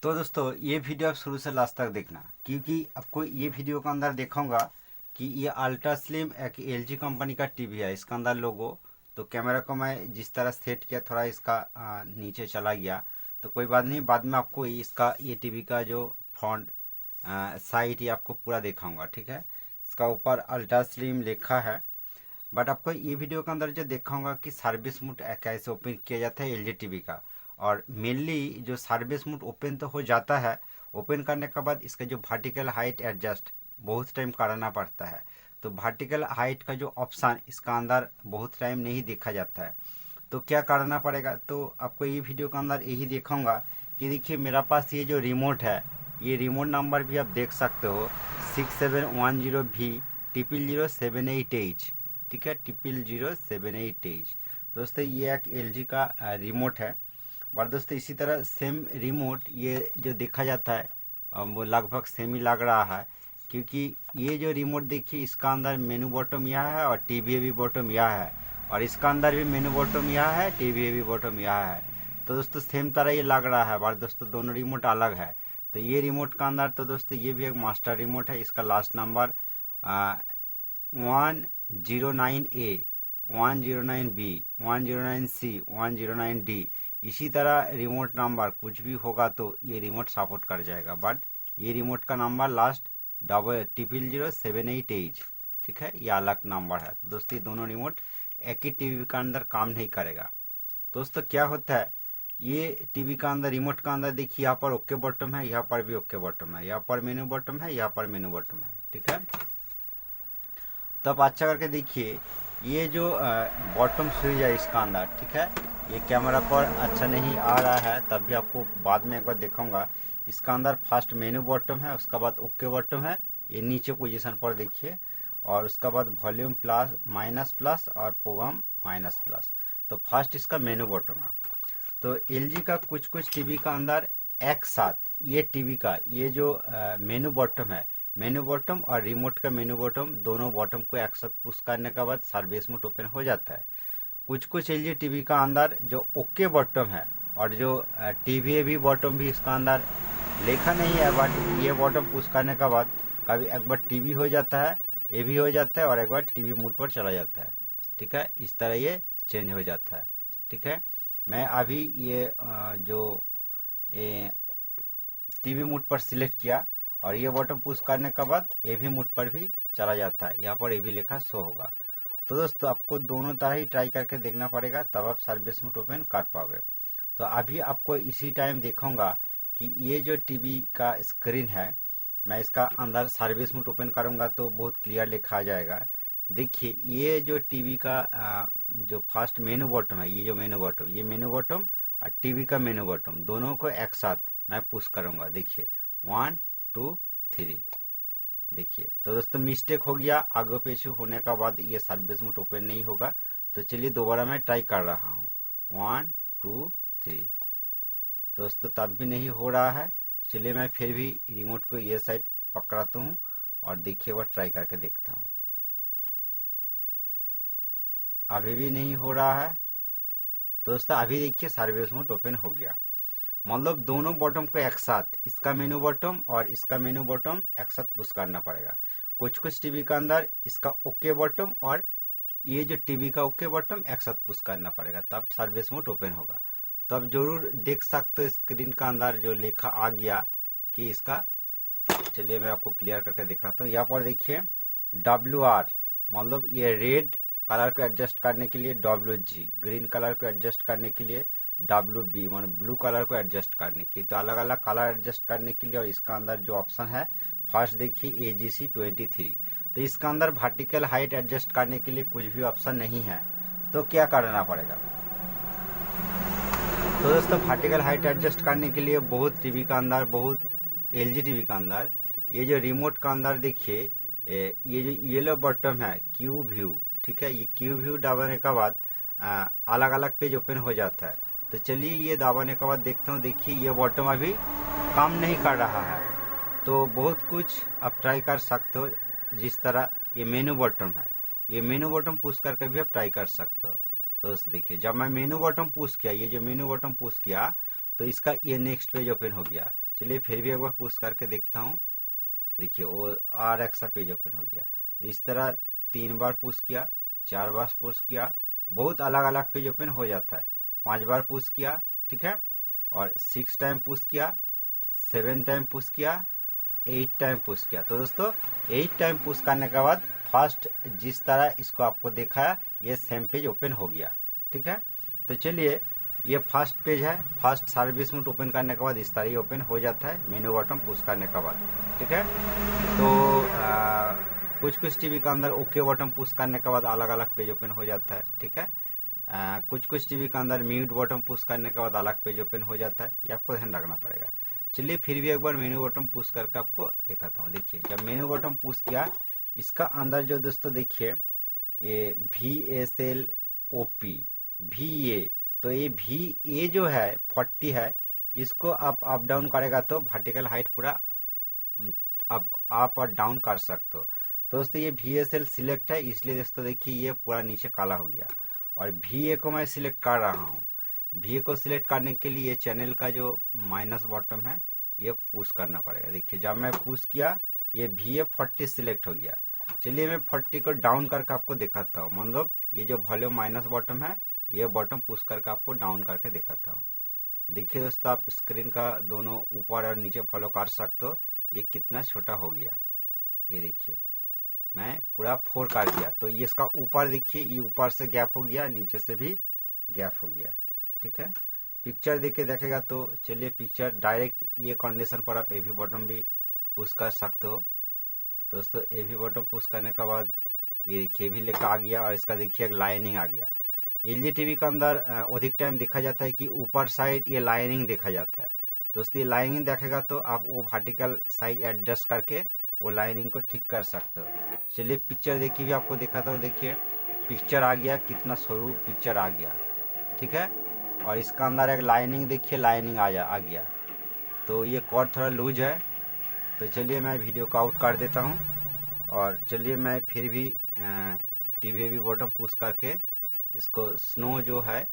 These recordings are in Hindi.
तो दोस्तों ये वीडियो आप शुरू से लास्ट तक देखना, क्योंकि आपको ये वीडियो के अंदर देखूंगा कि ये अल्ट्रा स्लिम एक एलजी कंपनी का टीवी है। इसके अंदर लोगो तो कैमरा को मैं जिस तरह सेट किया थोड़ा इसका नीचे चला गया, तो कोई बात नहीं, बाद में आपको इसका ये टीवी का जो फ्रंट साइड ये आपको पूरा दिखाऊंगा। ठीक है, इसका ऊपर अल्ट्रा स्लिम लिखा है। बट आपको ये वीडियो के अंदर जो दिखाऊंगा कि सर्विस मोड कैसे ओपन किया जाता है एलजी टीवी का। और मेनली जो सर्विस मोड ओपन तो हो जाता है, ओपन करने के बाद इसका जो वर्टिकल हाइट एडजस्ट बहुत टाइम कराना पड़ता है। तो वर्टिकल हाइट का जो ऑप्शन इसका अंदर बहुत टाइम नहीं देखा जाता है, तो क्या करना पड़ेगा। तो आपको ये वीडियो के अंदर यही दिखाऊंगा कि देखिए मेरा पास ये जो रिमोट है, ये रिमोट नंबर भी आप देख सकते हो 6710V 00078H। ठीक है, 00078H। दोस्तों ये एक एलजी का रिमोट है। और दोस्तों इसी तरह सेम रिमोट ये जो देखा जाता है वो लगभग सेम ही लग रहा है, क्योंकि ये जो रिमोट देखिए इसका अंदर मेनू बॉटम यह है और टीवी भी बॉटम यह है, और इसका अंदर भी मेनू बॉटम यह है, टीवी भी बॉटम यह है। तो दोस्तों सेम तरह ये लग रहा है, बट दोस्तों दोनों रिमोट अलग है। तो ये रिमोट का अंदर तो दोस्तों ये भी एक मास्टर रिमोट है। इसका last number 109A 109B 109C 109D। इसी तरह रिमोट नंबर कुछ भी होगा तो ये रिमोट सपोर्ट कर जाएगा, बट ये रिमोट का नंबर लास्ट 00078H। ठीक है, ये अलग नंबर है। तो दोस्तों ये दोनों रिमोट एक ही टीवी के अंदर काम नहीं करेगा। दोस्तों क्या होता है, ये टीवी का अंदर रिमोट का अंदर देखिए यहाँ पर ओके बॉटम है, यहाँ पर भी ओके बॉटम है, यहाँ पर मेनू बॉटम है, यहाँ पर मेनू बॉटम है। ठीक है, तो आप अच्छा करके देखिए ये जो बॉटम स्विच है इसका अंदर। ठीक है, ये कैमरा पर अच्छा नहीं आ रहा है, तब भी आपको बाद में एक बार दिखाऊंगा। इसका अंदर फर्स्ट मेनू बॉटम है, उसका बाद ओके बॉटम है, ये नीचे पोजीशन पर देखिए, और उसका बाद वॉल्यूम प्लस माइनस प्लस और प्रोग्राम माइनस प्लस। तो फर्स्ट इसका मेनू बॉटम है। तो एलजी का कुछ कुछ टीवी का अंदर एक साथ ये टीवी का ये जो मेनू बॉटम है, मेनू बॉटम और रिमोट का मेनू बॉटम दोनों बॉटम को एक साथ पुश करने के बाद सर्विस मोड ओपन हो जाता है। कुछ कुछ एलजी टीवी का अंदर जो ओके बॉटम है और जो टीवी भी बॉटम भी इसका अंदर लिखा नहीं है, बट ये बॉटम पुश करने के बाद कभी एक बार टीवी हो जाता है, ये भी हो जाता है, और एक बार टीवी मोड पर चला जाता है। ठीक है, इस तरह ये चेंज हो जाता है। ठीक है, मैं अभी ये जो ये टीवी मोड पर सिलेक्ट किया और ये बटन पुश करने के बाद ए भी मोड पर भी चला जाता है, यहाँ पर ए भी लिखा शो होगा। तो दोस्तों आपको दोनों तरह ही ट्राई करके देखना पड़ेगा, तब आप सर्विस मोड ओपन कर पाओगे। तो अभी आपको इसी टाइम दिखाऊंगा कि ये जो टीवी का स्क्रीन है, मैं इसका अंदर सर्विस मोड ओपन करूंगा तो बहुत क्लियर लिखा आ जाएगा। देखिए ये जो टीवी का जो फर्स्ट मेनू बॉटम है, ये जो मेनू बॉटम, ये मेनू बॉटम और टीवी का मेनू बॉटम दोनों को एक साथ मैं पुश करूंगा। देखिए 1 2 3। देखिए तो दोस्तों मिस्टेक हो गया, आगे पीछे होने का बाद ये सर्विस मोड ओपन नहीं होगा। तो चलिए दोबारा मैं ट्राई कर रहा हूँ, 1 2 3। दोस्तों तब भी नहीं हो रहा है। चलिए मैं फिर भी रिमोट को ये साइड पकड़ाता हूँ और देखिए वो ट्राई करके देखता हूँ। अभी भी नहीं हो रहा है। दोस्तों अभी देखिए सर्विस मोड ओपन हो गया, मतलब दोनों बॉटम को एक साथ, इसका मेनू बॉटम और इसका मेनू बॉटम एक साथ पुश करना पड़ेगा। कुछ कुछ टीवी का अंदर इसका ओके बॉटम और ये जो टीवी का ओके बॉटम एक साथ पुश करना पड़ेगा, तब सर्विस मोड ओपन होगा। तो आप जरूर देख सकते हो स्क्रीन का अंदर जो लिखा आ गया कि इसका, चलिए मैं आपको क्लियर करके दिखाता हूँ। यहाँ पर देखिए WR, मतलब ये रेड कलर को एडजस्ट करने के लिए WG, ग्रीन कलर को एडजस्ट करने के लिए WB, मतलब ब्लू कलर को एडजस्ट करने की। तो अलग अलग कलर एडजस्ट करने के लिए, और इसका अंदर जो ऑप्शन है फर्स्ट देखिए AGC23। तो इसका अंदर वर्टिकल हाइट एडजस्ट करने के लिए कुछ भी ऑप्शन नहीं है। तो क्या करना पड़ेगा, तो दोस्तों वर्टिकल हाइट एडजस्ट करने के लिए बहुत टीवी का अंदर, बहुत एलजी टीवी का अंदर ये जो रिमोट का अंदर देखिए ये जो येलो बटन है क्यू व्यू। ठीक है, ये क्यू व्यू दबाने के बाद अलग अलग पेज ओपन हो जाता है। तो चलिए ये दबाने के बाद देखता हूँ। देखिए ये बटन अभी काम नहीं कर रहा है। तो बहुत कुछ आप ट्राई कर सकते हो, जिस तरह ये मेनू बटन है, ये मेनू बटन पुश करके भी आप ट्राई कर सकते हो। तो दोस्तों देखिए जब मैं मेनू बटन पुश किया, ये जो मेनू बटन पुश किया, तो इसका ये नेक्स्ट पेज ओपन हो गया। चलिए फिर भी एक बार पुश करके देखता हूँ। देखिए वो और एक सा पेज ओपन हो गया। इस तरह 3 बार पुश किया, 4 बार पुश किया, बहुत अलग अलग पेज ओपन हो जाता है। 5 बार पुश किया, ठीक है, और 6 टाइम पुश किया, 7 टाइम पुश किया, 8 टाइम पुश किया। तो दोस्तों 8 टाइम पुश करने के बाद फर्स्ट जिस तरह इसको आपको दिखाया ये सेम पेज ओपन हो गया, ठीक है। तो चलिए ये फर्स्ट पेज है। फर्स्ट सर्विस मोड ओपन करने के बाद इस तरह ये ओपन हो जाता है मेनू बटन पुश करने के बाद, ठीक है। तो कुछ कुछ टीवी के अंदर ओके बटन पुश करने के बाद अलग अलग पेज ओपन हो जाता है, ठीक है। कुछ कुछ टीवी के अंदर म्यूट बटन पुश करने के बाद अलग पेज ओपन हो जाता है, ये आपको ध्यान रखना पड़ेगा। चलिए फिर भी एक बार मेनू बटन पुश करके आपको दिखाता हूँ। देखिए जब मेनू बटन पुश किया, इसका अंदर जो दोस्तों देखिए ये VSLOP VA, तो ये VA जो है 40 है, इसको आप अप डाउन करेगा तो वर्टिकल हाइट पूरा अप और डाउन कर सकते हो। तो दोस्तों ये VSL सिलेक्ट है, इसलिए दोस्तों देखिए ये पूरा नीचे काला हो गया। और VA को मैं सिलेक्ट कर रहा हूँ। VA को सिलेक्ट करने के लिए चैनल का जो माइनस बॉटम है ये पुश करना पड़ेगा। देखिए जब मैं पुश किया ये VA 40 सिलेक्ट हो गया। चलिए मैं 40 को डाउन करके आपको दिखाता हूँ। मतलब ये जो वॉल्यूम माइनस बॉटम है ये बॉटम पुश करके आपको डाउन करके दिखाता हूँ। देखिए दोस्तों आप स्क्रीन का दोनों ऊपर और नीचे फॉलो कर सकते हो, ये कितना छोटा हो गया। ये देखिए मैं पूरा 4 कर दिया, तो ये इसका ऊपर देखिए ये ऊपर से गैप हो गया, नीचे से भी गैप हो गया, ठीक है। पिक्चर देख के देखेगा तो चलिए पिक्चर डायरेक्ट ये कंडीशन पर आप एवी बटन भी पुश कर सकते हो। दोस्तों एवी बटन पुश करने के बाद ये देखिए भी लेकर आ गया और इसका देखिए एक लाइनिंग आ गया। LG टीवी के अंदर अधिक टाइम देखा जाता है कि ऊपर साइड ये लाइनिंग देखा जाता है। दोस्तों ये लाइनिंग देखेगा तो आप वो वर्टिकल साइज एडजस्ट करके वो लाइनिंग को ठीक कर सकते हो। चलिए पिक्चर देखिए भी आपको दिखाता हूँ। देखिए पिक्चर आ गया, कितना सरू पिक्चर आ गया, ठीक है। और इसका अंदर एक लाइनिंग देखिए, लाइनिंग आ गया। तो ये कॉर्ड थोड़ा लूज है, तो चलिए मैं वीडियो को आउट कर देता हूँ। और चलिए मैं फिर भी टीवी भी बटन पुश करके इसको स्नो जो है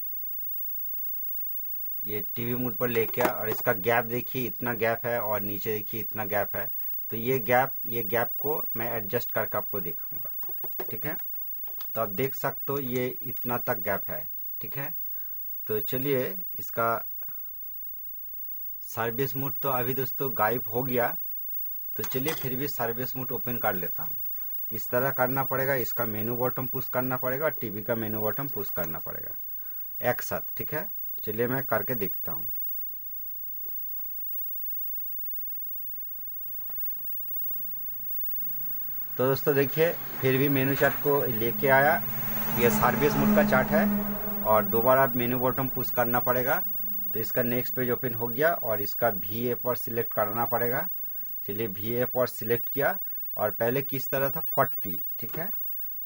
ये टीवी मोड पर लेके आ, और इसका गैप देखिए इतना गैप है और नीचे देखिए इतना गैप है। तो ये गैप को मैं एडजस्ट करके आपको दिखाऊंगा, ठीक है। तो आप देख सकते हो ये इतना तक गैप है, ठीक है। तो चलिए इसका सर्विस मोड तो अभी दोस्तों गायब हो गया। तो चलिए फिर भी सर्विस मोड ओपन कर लेता हूँ। किस तरह करना पड़ेगा, इसका मेनू बटन पुश करना पड़ेगा और टीवी का मेनू बटन पुश करना पड़ेगा एक साथ, ठीक है। चलिए मैं करके देखता हूँ। तो दोस्तों देखिए फिर भी मेनू चार्ट को लेके आया, ये सर्विस मोड का चार्ट है और दोबारा मेनू बटन पुश करना पड़ेगा। तो इसका नेक्स्ट पेज ओपन हो गया और इसका VA पर सिलेक्ट करना पड़ेगा। चलिए VA पर सिलेक्ट किया और पहले किस तरह था 40, ठीक है।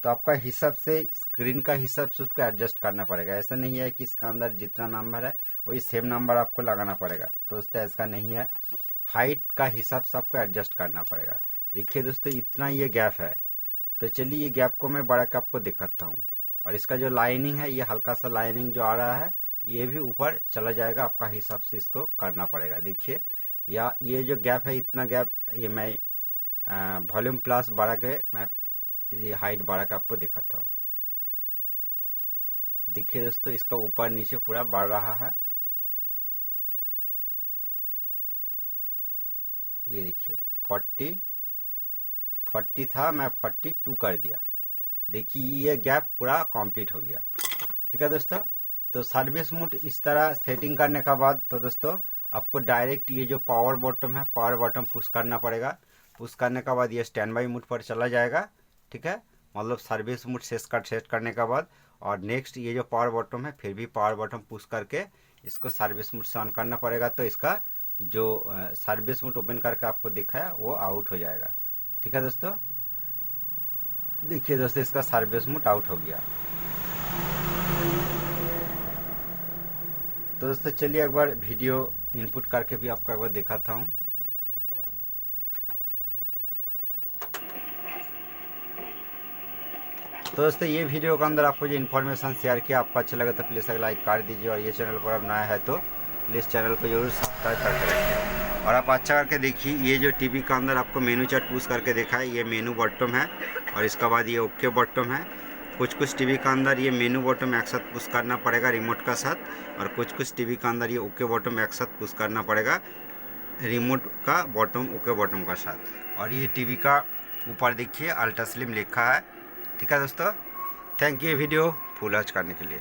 तो आपका हिसाब से स्क्रीन का हिसाब से उसको एडजस्ट करना पड़ेगा। ऐसा नहीं है कि इसका अंदर जितना नंबर है वही सेम नंबर आपको लगाना पड़ेगा, तो दोस्तों ऐसा नहीं है। हाइट का हिसाब से आपको एडजस्ट करना पड़ेगा। देखिए दोस्तों इतना ये गैप है। तो चलिए ये गैप को मैं बढ़ा के आपको दिखाता हूँ। और इसका जो लाइनिंग है ये हल्का सा लाइनिंग जो आ रहा है ये भी ऊपर चला जाएगा, आपका हिसाब से इसको करना पड़ेगा। देखिए या ये जो गैप है इतना गैप ये मैं वॉल्यूम प्लस बढ़ा के मैं ये हाइट बढ़ा के आपको दिखाता हूँ। देखिए दोस्तों इसका ऊपर नीचे पूरा बढ़ रहा है। ये देखिए 40 था, मैं 42 कर दिया। देखिए ये गैप पूरा कंप्लीट हो गया, ठीक है दोस्तों। तो सर्विस मोड इस तरह सेटिंग करने के बाद तो दोस्तों आपको डायरेक्ट ये जो पावर बटन है पावर बटन पुश करना पड़ेगा। पुश करने के बाद ये स्टैंड बाई मोड पर चला जाएगा, ठीक है। मतलब सर्विस मोड सेट करने के बाद और नेक्स्ट ये जो पावर बटन है फिर भी पावर बटन पुश करके इसको सर्विस मोड से ऑन करना पड़ेगा। तो इसका जो सर्विस मोड ओपन करके आपको दिखाया वो आउट हो जाएगा, ठीक है दोस्तों। देखिए दोस्तों इसका सर्विस मोड आउट हो गया। तो दोस्तों चलिए एक बार वीडियो इनपुट करके भी आपको एक बार दिखाता हूँ। तो दोस्तों ये वीडियो के अंदर आपको जो इन्फॉर्मेशन शेयर किया आपको अच्छा लगा तो प्लीज़ एक लाइक कर दीजिए और ये चैनल पर अब नया है तो प्लीज़ चैनल को जरूर सब्सक्राइब करके रखिए। और आप अच्छा करके देखिए, ये जो टीवी का अंदर आपको मेनू चार्ट पुश करके देखा है, ये मेनू बॉटम है और इसके बाद ये ओके बॉटम है। कुछ टीवी का अंदर ये मेनू बॉटम एक साथ पुश करना पड़ेगा रिमोट का साथ, और कुछ टीवी का अंदर ये ओके बॉटम एक साथ पुश करना पड़ेगा रिमोट का बॉटम ओके बॉटम का साथ। और ये टीवी का ऊपर देखिए अल्ट्रा स्लिम लिखा है। ठीक है दोस्तों, thank you video full watch करने के लिए।